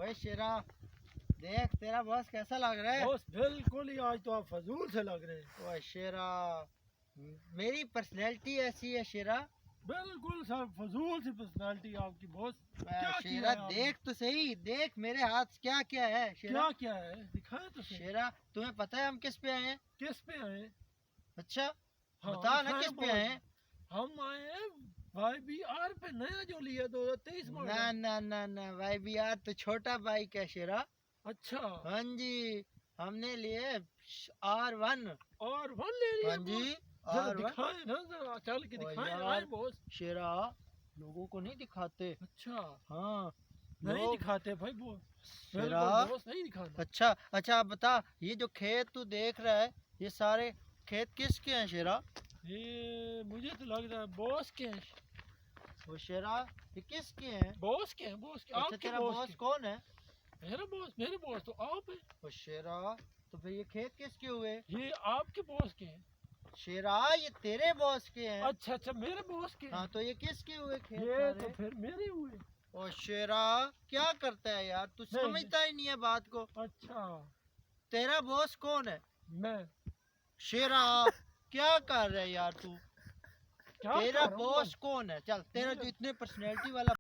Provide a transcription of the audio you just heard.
ओए शेरा, देख तेरा बॉस कैसा लग रहा है। बॉस बिल्कुल ही आज तो आप फजूल से लग रहे हैं। ओए शेरा, मेरी पर्सनैलिटी ऐसी है शेरा। बिल्कुल सर फजूल सी पर्सनालिटी आपकी बॉस। क्या शेरा किया है आपने? देख तो सही, देख मेरे हाथ क्या क्या है शेरा। क्या क्या है दिखाए तो सही। शेरा तुम्हें पता है हम किस पे आए हैं? किस पे आए? अच्छा हाँ, बता ना दिखाए किस पे बॉस। आए हैं। हम आए हैं YBR पे, नया जो लिया 2023 ना मॉडल। ना ना ना भाई भी यार तो छोटा बाइक है शेरा। अच्छा हाँ जी, हमने लिए R1। और वन ले लिया हाँ जी बॉस। जरा R1। दिखाए ना, जरा चल के ओ दिखाए यार। आए बॉस। शेरा लोगों को नहीं दिखाते। अच्छा हाँ नहीं लोग दिखाते भाई बॉस। शेरा। बिल्कुल बॉस नहीं दिखाना। अच्छा अच्छा अब बता, ये जो खेत तू देख रहा है ये सारे खेत किसके हैं शेरा? ये मुझे तो लग रहा है बॉस के हैं। वो शेरा ये किसके हैं? बॉस के हैं, बॉस के। अच्छा आपके तेरा बॉस बॉस के। कौन है? मेरे बॉस तो आप हैं। वो शेरा तो फिर ये खेत किसके हुए? ये आपके बॉस के हैं। शेरा ये तेरे बॉस के हैं। अच्छा अच्छा मेरे बॉस के हैं। हाँ तो ये किसके हुए खेत ये सारे? तो फिर मेरे हुए। ओ शेरा क्या करता है यार, तू नहीं, समझता ही नहीं है बात को। अच्छा तेरा बॉस कौन है? मैं शेरा क्या कर रहा है यार तू? क्या तेरा कर रहा हूँ बॉस कौन है? चल तेरा जो इतने पर्सनैलिटी वाला